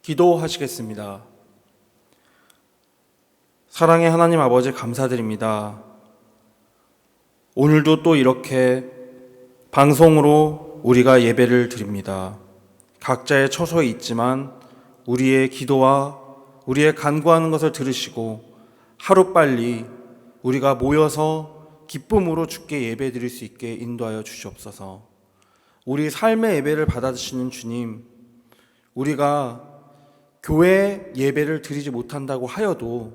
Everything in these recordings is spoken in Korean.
기도하시겠습니다. 사랑의 하나님 아버지, 감사드립니다. 오늘도 또 이렇게 방송으로 우리가 예배를 드립니다. 각자의 처소에 있지만 우리의 기도와 우리의 간구하는 것을 들으시고 하루빨리 우리가 모여서 기쁨으로 주께 예배 드릴 수 있게 인도하여 주시옵소서. 우리 삶의 예배를 받아주시는 주님, 우리가 교회 예배를 드리지 못한다고 하여도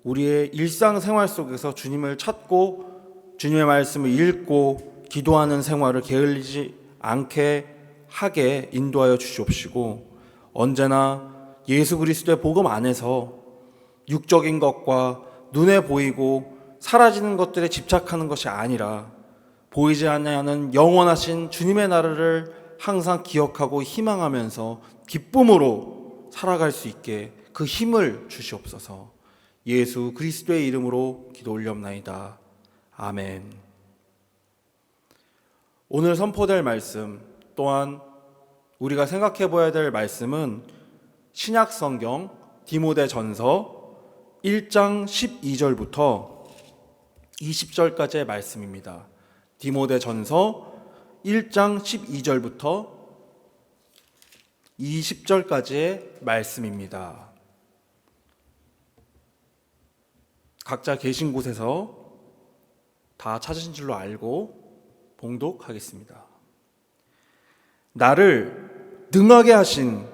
우리의 일상생활 속에서 주님을 찾고 주님의 말씀을 읽고 기도하는 생활을 게을리지 않게 하게 인도하여 주시옵시고, 언제나 예수 그리스도의 복음 안에서 육적인 것과 눈에 보이고 사라지는 것들에 집착하는 것이 아니라 보이지 않는 영원하신 주님의 나라를 항상 기억하고 희망하면서 기쁨으로 살아갈 수 있게 그 힘을 주시옵소서. 예수 그리스도의 이름으로 기도 올리옵나이다. 아멘. 오늘 선포될 말씀 또한 우리가 생각해 보아야 될 말씀은 신약 성경 디모데전서 1장 12절부터 20절까지의 말씀입니다. 디모데전서 1장 12절부터 20절까지의 말씀입니다. 각자 계신 곳에서 다 찾으신 줄로 알고 봉독하겠습니다. 나를 능하게 하신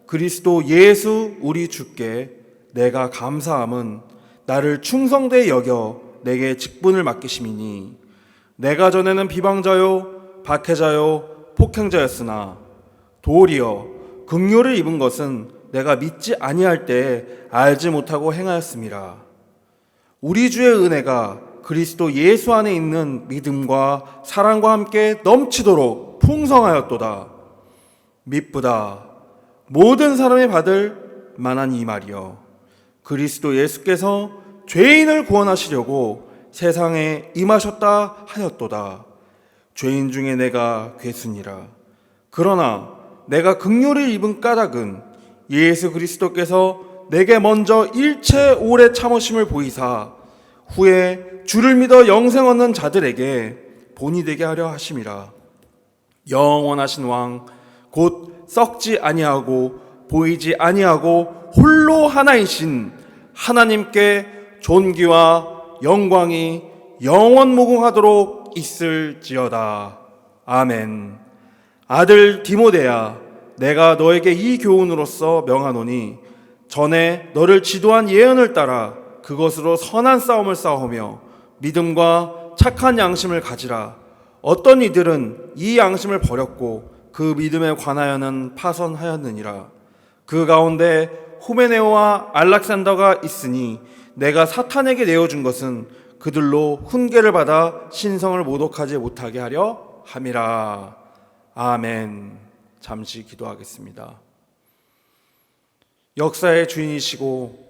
그리스도 예수 우리 주께 내가 감사함은 나를 충성되이 여겨 내게 직분을 맡기심이니, 내가 전에는 비방자요 박해자요 폭행자였으나 도리어 긍휼을 입은 것은 내가 믿지 아니할 때에 알지 못하고 행하였음이라. 우리 주의 은혜가 그리스도 예수 안에 있는 믿음과 사랑과 함께 넘치도록 풍성하였도다. 미쁘다. 모든 사람이 받을 만한 이 말이여, 그리스도 예수께서 죄인을 구원하시려고 세상에 임하셨다 하였도다. 죄인 중에 내가 괴순이라. 그러나 내가 긍휼을 입은 까닭은 예수 그리스도께서 내게 먼저 일체 오래 참으심을 보이사 후에 주를 믿어 영생 얻는 자들에게 본이 되게 하려 하심이라. 영원하신 왕 곧 썩지 아니하고 보이지 아니하고 홀로 하나이신 하나님께 존귀와 영광이 영원 무궁하도록 있을지어다. 아멘. 아들 디모데야, 내가 너에게 이 교훈으로서 명하노니 전에 너를 지도한 예언을 따라 그것으로 선한 싸움을 싸우며 믿음과 착한 양심을 가지라. 어떤 이들은 이 양심을 버렸고 그 믿음에 관하여는 파선하였느니라. 그 가운데 후메네오와 알렉산더가 있으니 내가 사탄에게 내어준 것은 그들로 훈계를 받아 신성을 모독하지 못하게 하려 함이라. 아멘. 잠시 기도하겠습니다. 역사의 주인이시고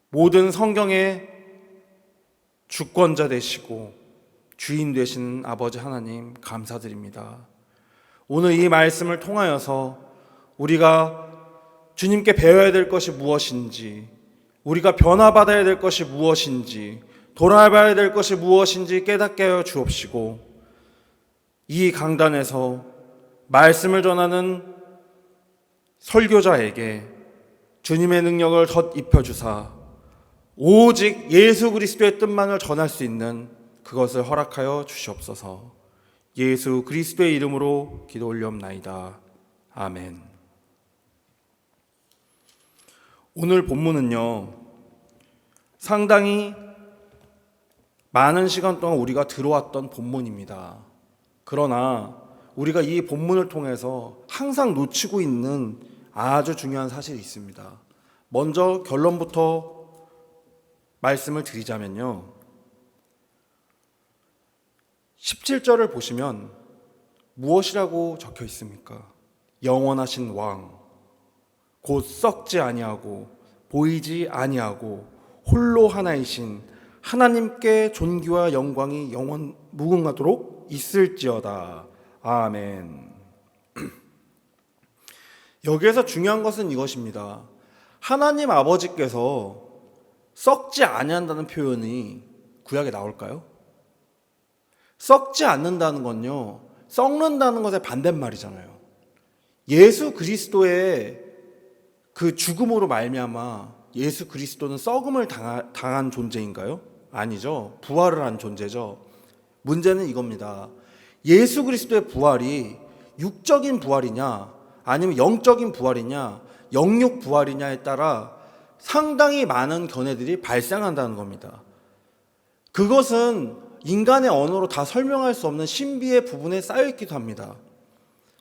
모든 성경의 주권자 되시고 주인 되시는 아버지 하나님, 감사드립니다. 오늘 이 말씀을 통하여서 우리가 주님께 배워야 될 것이 무엇인지, 우리가 변화받아야 될 것이 무엇인지, 돌아봐야 될 것이 무엇인지 깨닫게 하여 주옵시고, 이 강단에서 말씀을 전하는 설교자에게 주님의 능력을 덧입혀 주사 오직 예수 그리스도의 뜻만을 전할 수 있는 그것을 허락하여 주시옵소서. 예수 그리스도의 이름으로 기도 올리옵나이다. 아멘. 오늘 본문은요, 상당히 많은 시간 동안 우리가 들어왔던 본문입니다. 그러나 우리가 이 본문을 통해서 항상 놓치고 있는 아주 중요한 사실이 있습니다. 먼저 결론부터 말씀을 드리자면요, 17절을 보시면 무엇이라고 적혀 있습니까? 영원하신 왕, 곧 썩지 아니하고 보이지 아니하고 홀로 하나이신 하나님께 존귀와 영광이 영원 무궁하도록 있을지어다. 아멘. 여기에서 중요한 것은 이것입니다. 하나님 아버지께서 썩지 아니한다는 표현이 구약에 나올까요? 썩지 않는다는 건요, 썩는다는 것의 반대말이잖아요. 예수 그리스도의 그 죽음으로 말미암아 예수 그리스도는 썩음을 당한 존재인가요? 아니죠. 부활을 한 존재죠. 문제는 이겁니다. 예수 그리스도의 부활이 육적인 부활이냐 아니면 영적인 부활이냐 영육 부활이냐에 따라 상당히 많은 견해들이 발생한다는 겁니다. 그것은 인간의 언어로 다 설명할 수 없는 신비의 부분에 쌓여있기도 합니다.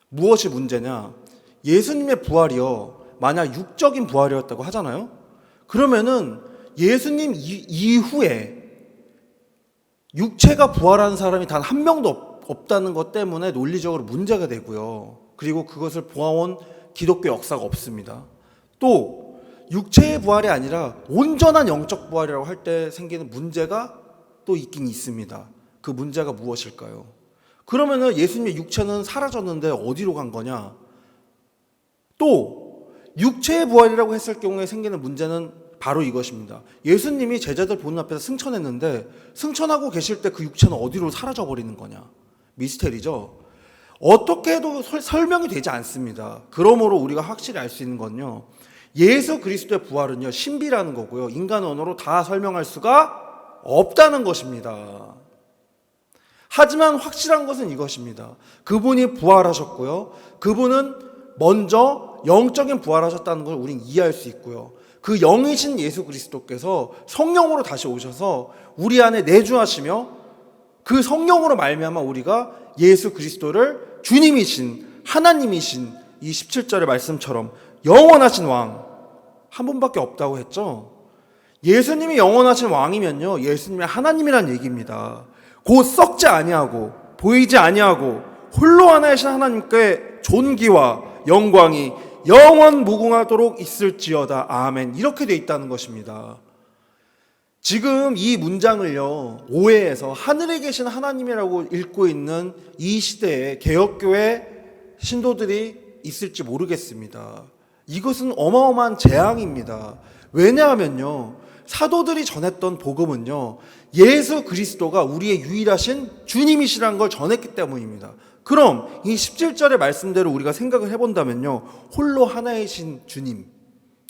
무엇이 문제냐? 예수님의 부활이요, 만약 육적인 부활이었다고 하잖아요. 그러면은 예수님 이후에 육체가 부활한 사람이 단 한 명도 없다는 것 때문에 논리적으로 문제가 되고요. 그리고 그것을 보아온 기독교 역사가 없습니다. 또 육체의 부활이 아니라 온전한 영적 부활이라고 할 때 생기는 문제가 또 있긴 있습니다. 그 문제가 무엇일까요? 그러면은 예수님의 육체는 사라졌는데 어디로 간 거냐? 또 육체의 부활이라고 했을 경우에 생기는 문제는 바로 이것입니다. 예수님이 제자들 보는 앞에서 승천했는데 승천하고 계실 때 그 육체는 어디로 사라져 버리는 거냐? 미스테리죠. 어떻게 해도 설명이 되지 않습니다. 그러므로 우리가 확실히 알 수 있는 건요, 예수 그리스도의 부활은요, 신비라는 거고요, 인간 언어로 다 설명할 수가 없다는 것입니다. 하지만 확실한 것은 이것입니다. 그분이 부활하셨고요, 그분은 먼저 영적인 부활하셨다는 걸 우리는 이해할 수 있고요, 그 영이신 예수 그리스도께서 성령으로 다시 오셔서 우리 안에 내주하시며 그 성령으로 말미암아 우리가 예수 그리스도를 주님이신 하나님이신 이 17절의 말씀처럼 영원하신 왕 한 분밖에 없다고 했죠. 예수님이 영원하신 왕이면요, 예수님이 하나님이란 얘기입니다. 곧 썩지 아니하고 보이지 아니하고 홀로 하나이신 하나님께 존귀와 영광이 영원 무궁하도록 있을지어다. 아멘. 이렇게 돼 있다는 것입니다. 지금 이 문장을요, 오해해서 하늘에 계신 하나님이라고 읽고 있는 이 시대에 개혁교회 신도들이 있을지 모르겠습니다. 이것은 어마어마한 재앙입니다. 왜냐하면요, 사도들이 전했던 복음은요, 예수 그리스도가 우리의 유일하신 주님이시라는 걸 전했기 때문입니다. 그럼 이 17절의 말씀대로 우리가 생각을 해본다면요, 홀로 하나이신 주님,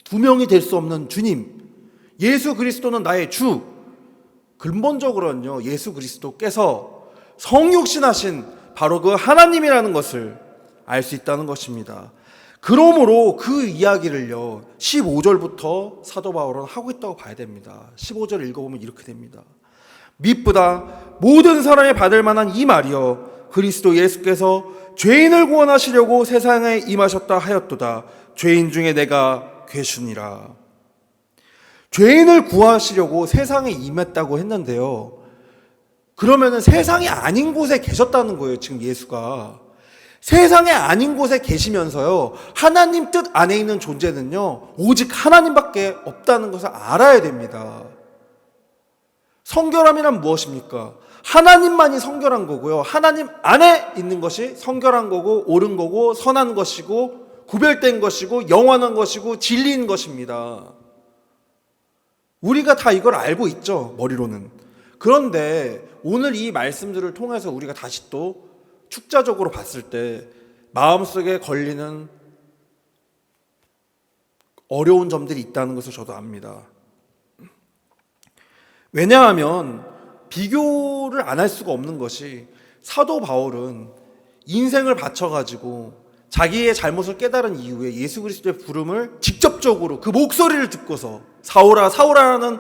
두 명이 될 수 없는 주님, 예수 그리스도는 나의 주. 근본적으로는요, 예수 그리스도께서 성육신하신 바로 그 하나님이라는 것을 알 수 있다는 것입니다. 그러므로 그 이야기를요, 15절부터 사도 바울은 하고 있다고 봐야 됩니다. 15절 읽어보면 이렇게 됩니다. 미쁘다 모든 사람이 받을 만한 이 말이여, 그리스도 예수께서 죄인을 구원하시려고 세상에 임하셨다 하였도다. 죄인 중에 내가 괴순이라. 죄인을 구하시려고 세상에 임했다고 했는데요, 그러면은 세상이 아닌 곳에 계셨다는 거예요. 지금 예수가 세상에 아닌 곳에 계시면서요, 하나님 뜻 안에 있는 존재는요, 오직 하나님밖에 없다는 것을 알아야 됩니다. 성결함이란 무엇입니까? 하나님만이 성결한 거고요, 하나님 안에 있는 것이 성결한 거고 옳은 거고 선한 것이고 구별된 것이고 영원한 것이고 진리인 것입니다. 우리가 다 이걸 알고 있죠, 머리로는. 그런데 오늘 이 말씀들을 통해서 우리가 다시 또 축자적으로 봤을 때 마음속에 걸리는 어려운 점들이 있다는 것을 저도 압니다. 왜냐하면 비교를 안 할 수가 없는 것이, 사도 바울은 인생을 바쳐가지고 자기의 잘못을 깨달은 이후에 예수 그리스도의 부름을 직접적으로 그 목소리를 듣고서 사울아 사울아라는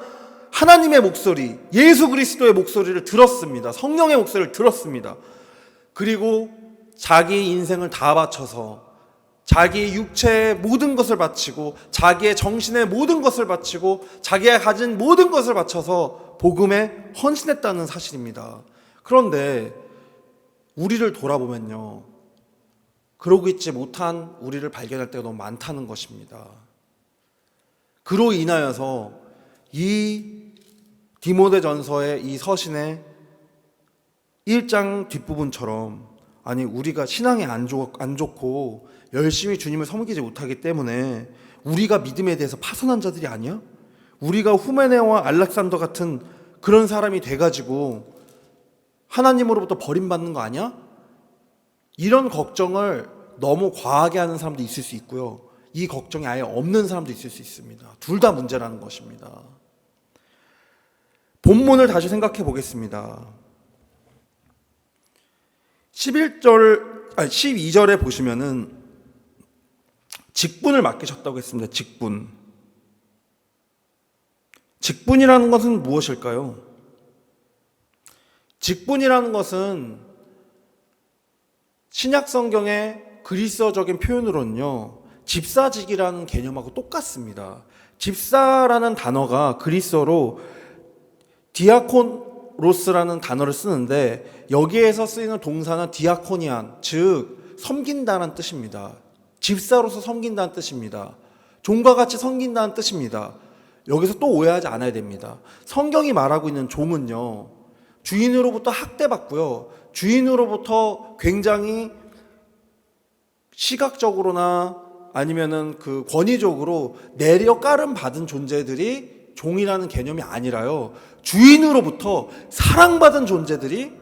하나님의 목소리, 예수 그리스도의 목소리를 들었습니다. 성령의 목소리를 들었습니다. 그리고 자기 인생을 다 바쳐서 자기 육체의 모든 것을 바치고 자기의 정신의 모든 것을 바치고 자기가 가진 모든 것을 바쳐서 복음에 헌신했다는 사실입니다. 그런데 우리를 돌아보면요, 그러고 있지 못한 우리를 발견할 때가 너무 많다는 것입니다. 그로 인하여서 이 디모데전서의 이 서신의 1장 뒷부분처럼 아니 우리가 신앙이 안 좋고 열심히 주님을 섬기지 못하기 때문에 우리가 믿음에 대해서 파선한 자들이 아니야? 우리가 후메네와 알렉산더 같은 그런 사람이 돼가지고 하나님으로부터 버림받는 거 아니야? 이런 걱정을 너무 과하게 하는 사람도 있을 수 있고요, 이 걱정이 아예 없는 사람도 있을 수 있습니다. 둘 다 문제라는 것입니다. 본문을 다시 생각해 보겠습니다. 12절에 보시면은 직분을 맡기셨다고 했습니다. 직분이라는 것은 무엇일까요? 직분이라는 것은 신약 성경의 그리스어적인 표현으로는요, 집사직이라는 개념하고 똑같습니다. 집사라는 단어가 그리스어로 디아코노스라는 단어를 쓰는데, 여기에서 쓰이는 동사는 디아코니안, 즉 섬긴다는 뜻입니다. 집사로서 섬긴다는 뜻입니다. 종과 같이 섬긴다는 뜻입니다. 여기서 또 오해하지 않아야 됩니다. 성경이 말하고 있는 종은요, 주인으로부터 학대받고요, 주인으로부터 굉장히 시각적으로나 아니면은 그 권위적으로 내려가름 받은 존재들이 종이라는 개념이 아니라요, 주인으로부터 사랑받은 존재들이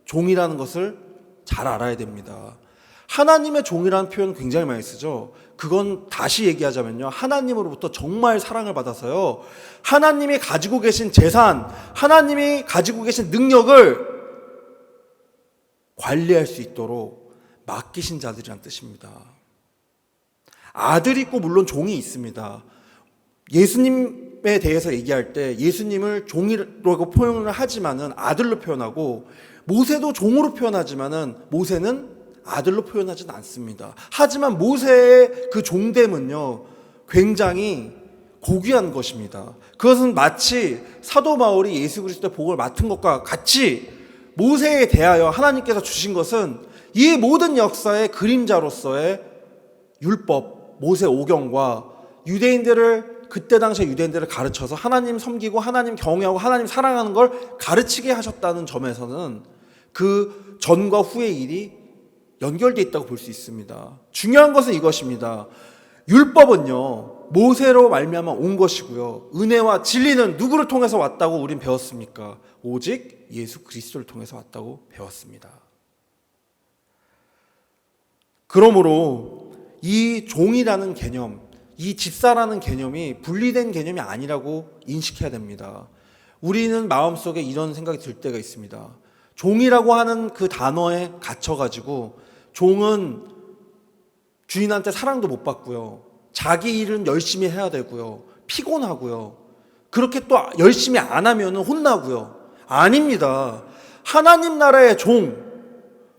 종이라는 것을 잘 알아야 됩니다. 하나님의 종이라는 표현 굉장히 많이 쓰죠. 그건 다시 얘기하자면요, 하나님으로부터 정말 사랑을 받아서요, 하나님이 가지고 계신 재산, 하나님이 가지고 계신 능력을 관리할 수 있도록 맡기신 자들이란 뜻입니다. 아들이 있고 물론 종이 있습니다. 예수님에 대해서 얘기할 때 예수님을 종이라고 표현을 하지만은 아들로 표현하고, 모세도 종으로 표현하지만은 모세는 아들로 표현하지는 않습니다. 하지만 모세의 그 종됨은요, 굉장히 고귀한 것입니다. 그것은 마치 사도 바울이 예수 그리스도의 복을 맡은 것과 같이 모세에 대하여 하나님께서 주신 것은 이 모든 역사의 그림자로서의 율법, 모세 오경과 유대인들을, 그때 당시에 유대인들을 가르쳐서 하나님 섬기고 하나님 경외하고 하나님 사랑하는 걸 가르치게 하셨다는 점에서는 그 전과 후의 일이 연결되어 있다고 볼 수 있습니다. 중요한 것은 이것입니다. 율법은요, 모세로 말미암아 온 것이고요, 은혜와 진리는 누구를 통해서 왔다고 우린 배웠습니까? 오직 예수 그리스도를 통해서 왔다고 배웠습니다. 그러므로 이 종이라는 개념, 이 집사라는 개념이 분리된 개념이 아니라고 인식해야 됩니다. 우리는 마음속에 이런 생각이 들 때가 있습니다. 종이라고 하는 그 단어에 갇혀가지고 종은 주인한테 사랑도 못 받고요, 자기 일은 열심히 해야 되고요, 피곤하고요, 그렇게 또 열심히 안 하면 혼나고요. 아닙니다. 하나님 나라의 종,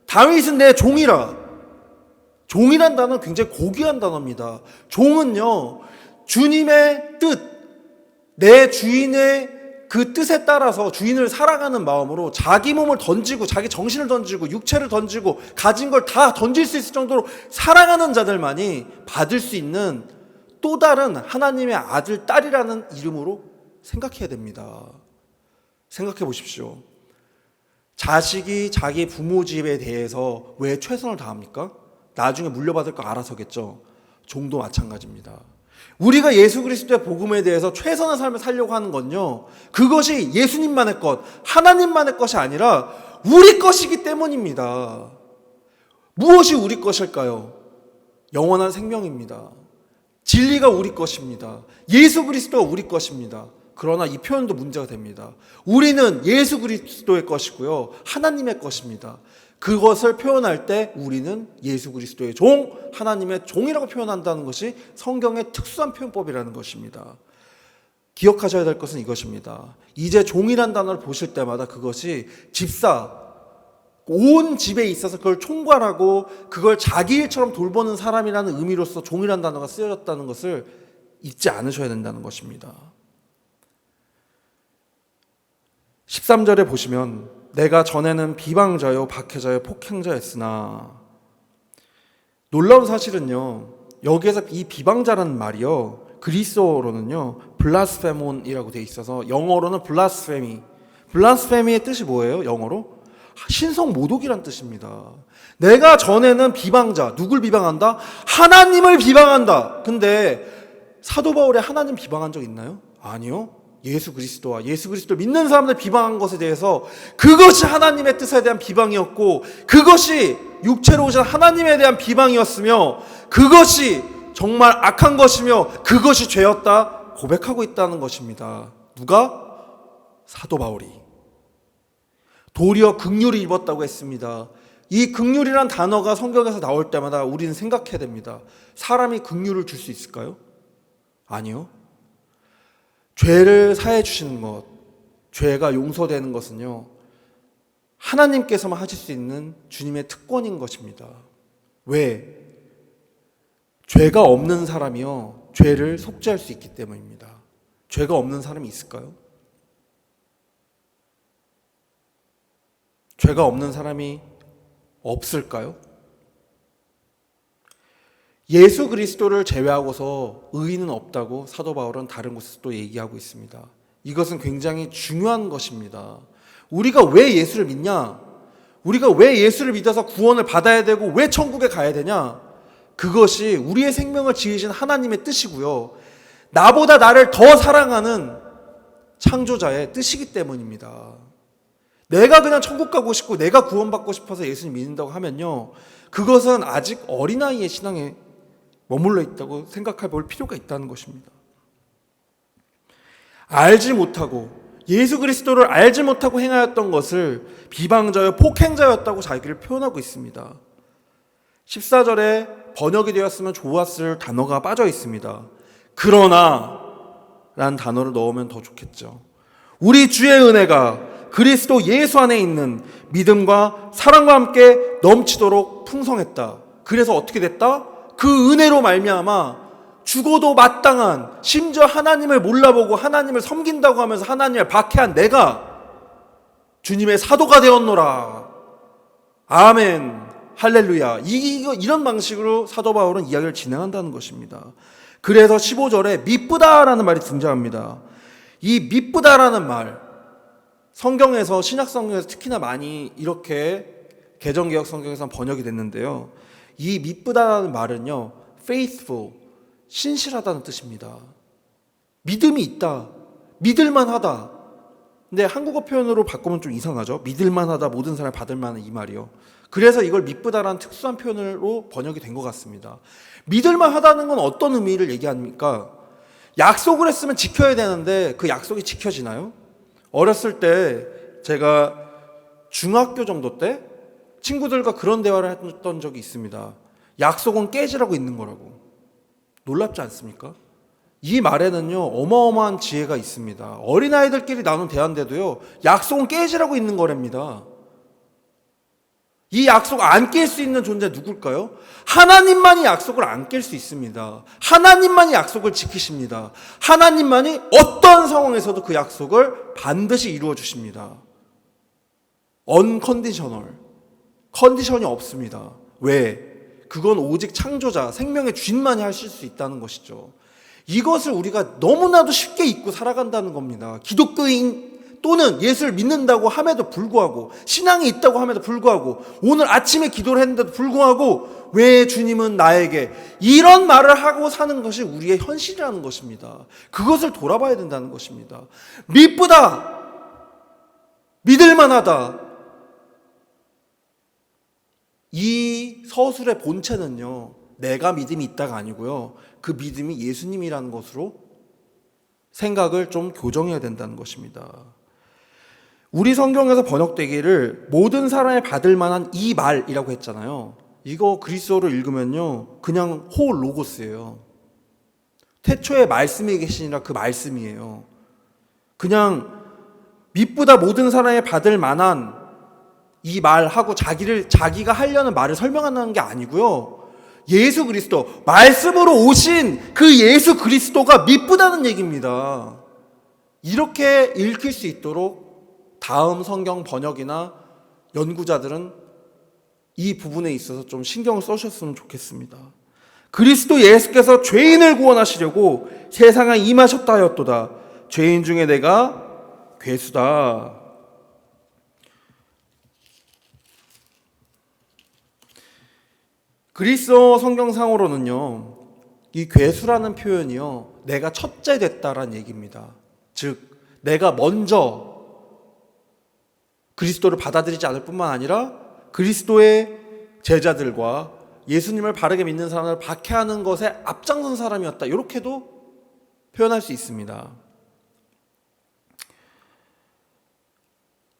다윗은 내 종이라. 종이란 단어는 굉장히 고귀한 단어입니다. 종은요, 주님의 뜻, 내 주인의 그 뜻에 따라서 주인을 사랑하는 마음으로 자기 몸을 던지고 자기 정신을 던지고 육체를 던지고 가진 걸 다 던질 수 있을 정도로 사랑하는 자들만이 받을 수 있는 또 다른 하나님의 아들, 딸이라는 이름으로 생각해야 됩니다. 생각해 보십시오. 자식이 자기 부모 집에 대해서 왜 최선을 다합니까? 나중에 물려받을 거 알아서겠죠. 종도 마찬가지입니다. 우리가 예수 그리스도의 복음에 대해서 최선의 삶을 살려고 하는 건요, 그것이 예수님만의 것, 하나님만의 것이 아니라 우리 것이기 때문입니다. 무엇이 우리 것일까요? 영원한 생명입니다. 진리가 우리 것입니다. 예수 그리스도가 우리 것입니다. 그러나 이 표현도 문제가 됩니다. 우리는 예수 그리스도의 것이고요, 하나님의 것입니다. 그것을 표현할 때 우리는 예수 그리스도의 종, 하나님의 종이라고 표현한다는 것이 성경의 특수한 표현법이라는 것입니다. 기억하셔야 될 것은 이것입니다. 이제 종이란 단어를 보실 때마다 그것이 집사, 온 집에 있어서 그걸 총괄하고 그걸 자기 일처럼 돌보는 사람이라는 의미로서 종이란 단어가 쓰여졌다는 것을 잊지 않으셔야 된다는 것입니다. 13절에 보시면 내가 전에는 비방자요 박해자요 폭행자였으나, 놀라운 사실은요, 여기에서 이 비방자라는 말이요, 그리스어로는요 블라스페몬이라고 되어 있어서 영어로는 블라스페미의 뜻이 뭐예요? 영어로 신성 모독이란 뜻입니다. 내가 전에는 비방자, 누굴 비방한다? 하나님을 비방한다. 근데 사도 바울이 하나님 비방한 적 있나요? 아니요. 예수 그리스도와 예수 그리스도를 믿는 사람들 비방한 것에 대해서 그것이 하나님의 뜻에 대한 비방이었고, 그것이 육체로 오신 하나님에 대한 비방이었으며, 그것이 정말 악한 것이며 그것이 죄였다 고백하고 있다는 것입니다. 누가? 사도 바울이. 도리어 긍휼이 입었다고 했습니다. 이 긍휼이란 단어가 성경에서 나올 때마다 우리는 생각해야 됩니다. 사람이 긍휼을 줄 수 있을까요? 아니요. 죄를 사해 주시는 것, 죄가 용서되는 것은요, 하나님께서만 하실 수 있는 주님의 특권인 것입니다. 왜? 죄가 없는 사람이요, 죄를 속죄할 수 있기 때문입니다. 죄가 없는 사람이 있을까요? 죄가 없는 사람이 없을까요? 예수 그리스도를 제외하고서 의인은 없다고 사도 바울은 다른 곳에서 또 얘기하고 있습니다. 이것은 굉장히 중요한 것입니다. 우리가 왜 예수를 믿냐? 우리가 왜 예수를 믿어서 구원을 받아야 되고 왜 천국에 가야 되냐? 그것이 우리의 생명을 지으신 하나님의 뜻이고요, 나보다 나를 더 사랑하는 창조자의 뜻이기 때문입니다. 내가 그냥 천국 가고 싶고 내가 구원받고 싶어서 예수님 믿는다고 하면요, 그것은 아직 어린아이의 신앙에 머물러 있다고 생각해 볼 필요가 있다는 것입니다. 알지 못하고, 예수 그리스도를 알지 못하고 행하였던 것을 비방자여 폭행자였다고 자기를 표현하고 있습니다. 14절에 번역이 되었으면 좋았을 단어가 빠져 있습니다. 그러나 라는 단어를 넣으면 더 좋겠죠. 우리 주의 은혜가 그리스도 예수 안에 있는 믿음과 사랑과 함께 넘치도록 풍성했다. 그래서 어떻게 됐다? 그 은혜로 말미암아 죽어도 마땅한, 심지어 하나님을 몰라보고 하나님을 섬긴다고 하면서 하나님을 박해한 내가 주님의 사도가 되었노라. 아멘, 할렐루야. 이런 방식으로 사도 바울은 이야기를 진행한다는 것입니다. 그래서 15절에 미쁘다라는 말이 등장합니다. 이 미쁘다라는 말, 성경에서, 신약 성경에서 특히나 많이 이렇게 개정개혁 성경에서 번역이 됐는데요, 이 미쁘다라는 말은요, faithful, 신실하다는 뜻입니다. 믿음이 있다, 믿을만하다. 근데 한국어 표현으로 바꾸면 좀 이상하죠. 믿을만하다, 모든 사람이 받을만한, 이 말이요. 그래서 이걸 미쁘다라는 특수한 표현으로 번역이 된 것 같습니다. 믿을만하다는 건 어떤 의미를 얘기합니까? 약속을 했으면 지켜야 되는데 그 약속이 지켜지나요? 어렸을 때, 제가 중학교 정도 때 친구들과 그런 대화를 했던 적이 있습니다. 약속은 깨지라고 있는 거라고. 놀랍지 않습니까? 이 말에는요, 어마어마한 지혜가 있습니다. 어린아이들끼리 나눈 대화인데도요, 약속은 깨지라고 있는 거랍니다. 이 약속 안 깰 수 있는 존재 누굴까요? 하나님만이 약속을 안 깰 수 있습니다. 하나님만이 약속을 지키십니다. 하나님만이 어떤 상황에서도 그 약속을 반드시 이루어 주십니다. unconditional, 컨디션이 없습니다. 왜? 그건 오직 창조자, 생명의 주인만이 하실 수 있다는 것이죠. 이것을 우리가 너무나도 쉽게 잊고 살아간다는 겁니다. 기독교인 또는 예수를 믿는다고 함에도 불구하고, 신앙이 있다고 함에도 불구하고, 오늘 아침에 기도를 했는데도 불구하고 왜 주님은 나에게, 이런 말을 하고 사는 것이 우리의 현실이라는 것입니다. 그것을 돌아봐야 된다는 것입니다. 미쁘다, 믿을만하다. 이 서술의 본체는요, 내가 믿음이 있다가 아니고요, 그 믿음이 예수님이라는 것으로 생각을 좀 교정해야 된다는 것입니다. 우리 성경에서 번역되기를 모든 사람이 받을 만한 이 말이라고 했잖아요. 이거 그리스어로 읽으면요, 그냥 호 로고스예요. 태초에 말씀이 계시니라 그 말씀이에요. 그냥 미쁘다, 모든 사람이 받을 만한 이 말하고 자기가 하려는 말을 설명하는 게 아니고요, 예수 그리스도, 말씀으로 오신 그 예수 그리스도가 미쁘다는 얘기입니다. 이렇게 읽힐 수 있도록 다음 성경 번역이나 연구자들은 이 부분에 있어서 좀 신경을 써주셨으면 좋겠습니다. 그리스도 예수께서 죄인을 구원하시려고 세상에 임하셨다 하였도다. 죄인 중에 내가 괴수다. 그리스어 성경상으로는요, 이 괴수라는 표현이요, 내가 첫째 됐다라는 얘기입니다. 즉, 내가 먼저 그리스도를 받아들이지 않을 뿐만 아니라 그리스도의 제자들과 예수님을 바르게 믿는 사람을 박해하는 것에 앞장선 사람이었다. 이렇게도 표현할 수 있습니다.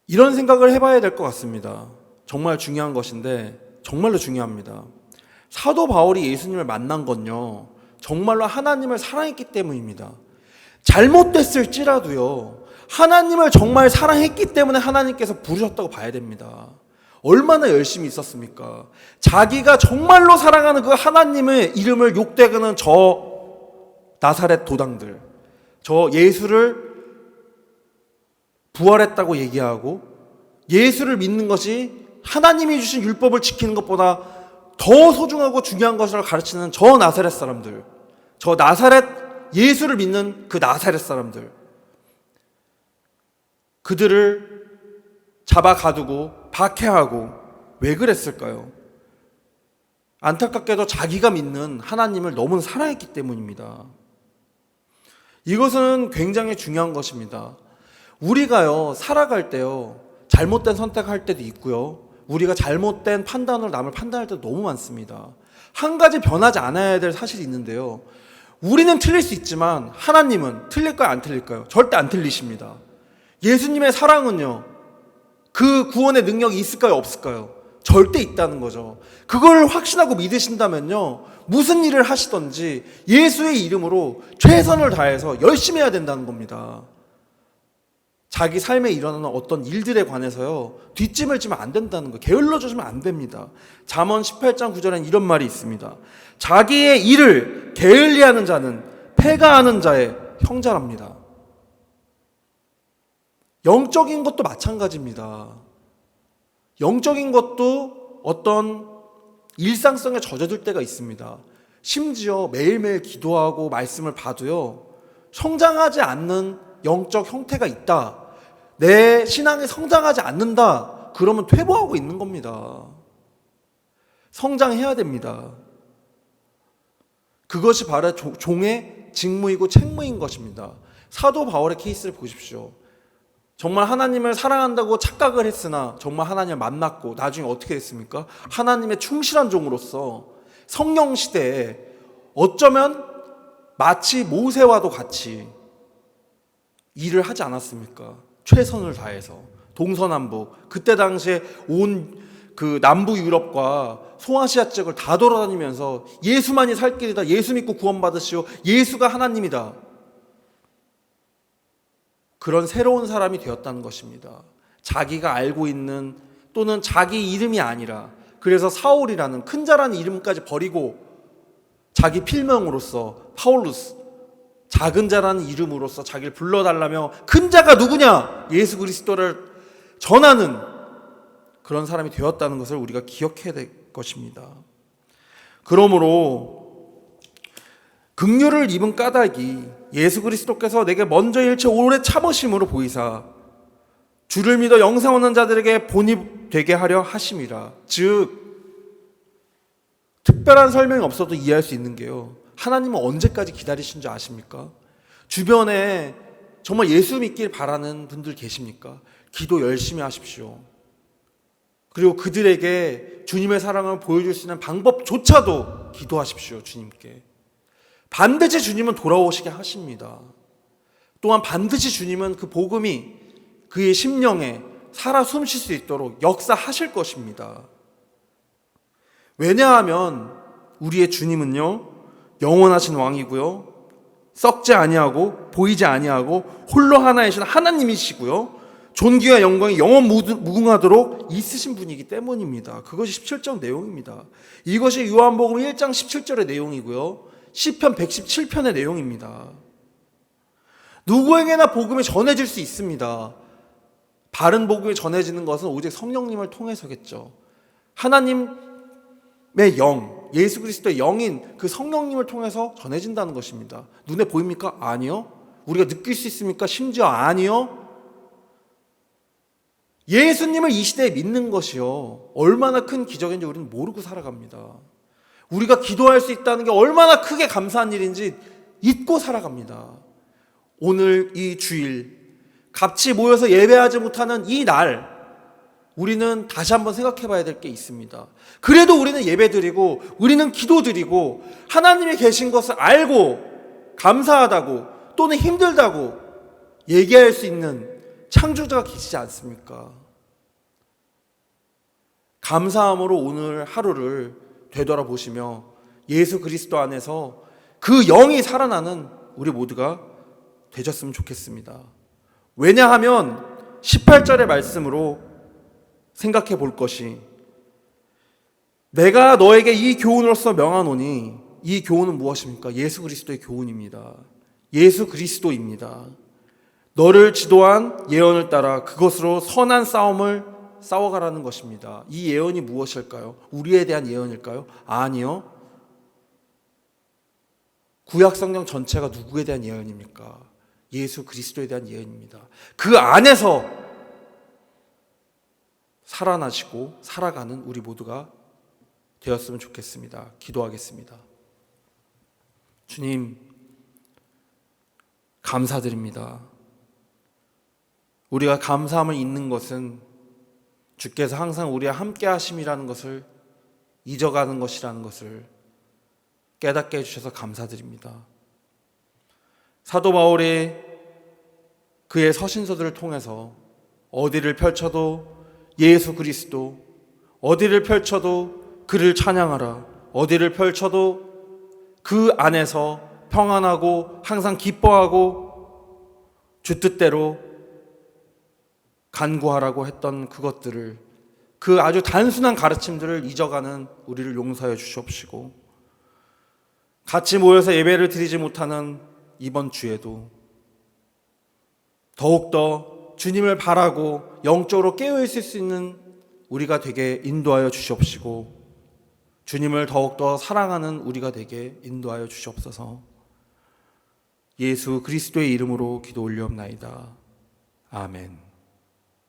이런 생각을 해봐야 될 것 같습니다. 정말 중요한 것인데 정말로 중요합니다. 사도 바울이 예수님을 만난 건요, 정말로 하나님을 사랑했기 때문입니다. 잘못됐을지라도요, 하나님을 정말 사랑했기 때문에 하나님께서 부르셨다고 봐야 됩니다. 얼마나 열심히 있었습니까? 자기가 정말로 사랑하는 그 하나님의 이름을 욕되는 저 나사렛 도당들, 저 예수를 부활했다고 얘기하고 예수를 믿는 것이 하나님이 주신 율법을 지키는 것보다 더 소중하고 중요한 것을 가르치는 저 나사렛 사람들, 저 나사렛 예수를 믿는 그 나사렛 사람들, 그들을 잡아 가두고 박해하고 왜 그랬을까요? 안타깝게도 자기가 믿는 하나님을 너무 사랑했기 때문입니다. 이것은 굉장히 중요한 것입니다. 우리가요, 살아갈 때요, 잘못된 선택할 때도 있고요, 우리가 잘못된 판단으로 남을 판단할 때도 너무 많습니다. 한 가지 변하지 않아야 될 사실이 있는데요, 우리는 틀릴 수 있지만 하나님은 틀릴까요, 안 틀릴까요? 절대 안 틀리십니다. 예수님의 사랑은요, 그 구원의 능력이 있을까요, 없을까요? 절대 있다는 거죠. 그걸 확신하고 믿으신다면요, 무슨 일을 하시든지 예수의 이름으로 최선을 다해서 열심히 해야 된다는 겁니다. 자기 삶에 일어나는 어떤 일들에 관해서요, 뒷짐을 지면 안 된다는 거, 게을러 주시면 안 됩니다. 잠언 18장 9절에는 이런 말이 있습니다. 자기의 일을 게을리하는 자는 패가하는 자의 형제랍니다. 영적인 것도 마찬가지입니다. 영적인 것도 어떤 일상성에 젖어들 때가 있습니다. 심지어 매일매일 기도하고 말씀을 봐도요, 성장하지 않는 영적 형태가 있다, 내 신앙이 성장하지 않는다, 그러면 퇴보하고 있는 겁니다. 성장해야 됩니다. 그것이 바로 종의 직무이고 책무인 것입니다. 사도 바울의 케이스를 보십시오. 정말 하나님을 사랑한다고 착각을 했으나 정말 하나님을 만났고 나중에 어떻게 됐습니까? 하나님의 충실한 종으로서 성령 시대에 어쩌면 마치 모세와도 같이 일을 하지 않았습니까? 최선을 다해서 동서남북, 그때 당시에 온 그 남부 유럽과 소아시아 쪽을 다 돌아다니면서 예수만이 살 길이다, 예수 믿고 구원받으시오, 예수가 하나님이다, 그런 새로운 사람이 되었다는 것입니다. 자기가 알고 있는 또는 자기 이름이 아니라, 그래서 사울이라는 큰 자라는 이름까지 버리고 자기 필명으로서 파울루스, 작은 자라는 이름으로서 자기를 불러달라며 큰 자가 누구냐? 예수 그리스도를 전하는 그런 사람이 되었다는 것을 우리가 기억해야 될 것입니다. 그러므로 긍휼을 입은 까닭이 예수 그리스도께서 내게 먼저 일체 오래 참으심으로 보이사 주를 믿어 영생 얻는 자들에게 본이 되게 하려 하심이라. 즉, 특별한 설명이 없어도 이해할 수 있는 게요, 하나님은 언제까지 기다리신 줄 아십니까? 주변에 정말 예수 믿길 바라는 분들 계십니까? 기도 열심히 하십시오. 그리고 그들에게 주님의 사랑을 보여줄 수 있는 방법조차도 기도하십시오. 주님께 반드시 주님은 돌아오시게 하십니다. 또한 반드시 주님은 그 복음이 그의 심령에 살아 숨쉴 수 있도록 역사하실 것입니다. 왜냐하면 우리의 주님은요, 영원하신 왕이고요, 썩지 아니하고 보이지 아니하고 홀로 하나이신 하나님이시고요, 존귀와 영광이 영원 무궁하도록 있으신 분이기 때문입니다. 그것이 17장 내용입니다. 이것이 요한복음 1장 17절의 내용이고요, 시편 117편의 내용입니다. 누구에게나 복음이 전해질 수 있습니다. 바른 복음이 전해지는 것은 오직 성령님을 통해서겠죠. 하나님의 영, 예수 그리스도의 영인 그 성령님을 통해서 전해진다는 것입니다. 눈에 보입니까? 아니요. 우리가 느낄 수 있습니까? 심지어 아니요. 예수님을 이 시대에 믿는 것이요, 얼마나 큰 기적인지 우리는 모르고 살아갑니다. 우리가 기도할 수 있다는 게 얼마나 크게 감사한 일인지 잊고 살아갑니다. 오늘 이 주일 같이 모여서 예배하지 못하는 이 날, 우리는 다시 한번 생각해 봐야 될 게 있습니다. 그래도 우리는 예배드리고 우리는 기도드리고 하나님이 계신 것을 알고 감사하다고 또는 힘들다고 얘기할 수 있는 창조자가 계시지 않습니까? 감사함으로 오늘 하루를 되돌아보시며 예수 그리스도 안에서 그 영이 살아나는 우리 모두가 되셨으면 좋겠습니다. 왜냐하면 18절의 말씀으로 생각해 볼 것이, 내가 너에게 이 교훈으로서 명하노니, 이 교훈은 무엇입니까? 예수 그리스도의 교훈입니다. 예수 그리스도입니다. 너를 지도한 예언을 따라 그것으로 선한 싸움을 싸워가라는 것입니다. 이 예언이 무엇일까요? 우리에 대한 예언일까요? 아니요. 구약 성경 전체가 누구에 대한 예언입니까? 예수 그리스도에 대한 예언입니다. 그 안에서 살아나시고 살아가는 우리 모두가 되었으면 좋겠습니다. 기도하겠습니다. 주님, 감사드립니다. 우리가 감사함을 잊는 것은 주께서 항상 우리와 함께 하심이라는 것을 잊어가는 것이라는 것을 깨닫게 해주셔서 감사드립니다. 사도 바울이 그의 서신서들을 통해서 어디를 펼쳐도 예수 그리스도, 어디를 펼쳐도 그를 찬양하라, 어디를 펼쳐도 그 안에서 평안하고 항상 기뻐하고 주 뜻대로 간구하라고 했던 그것들을, 그 아주 단순한 가르침들을 잊어가는 우리를 용서해 주시옵시고, 같이 모여서 예배를 드리지 못하는 이번 주에도 더욱더 주님을 바라고 영적으로 깨어있을 수 있는 우리가 되게 인도하여 주시옵시고, 주님을 더욱더 사랑하는 우리가 되게 인도하여 주시옵소서. 예수 그리스도의 이름으로 기도 올리옵나이다. 아멘.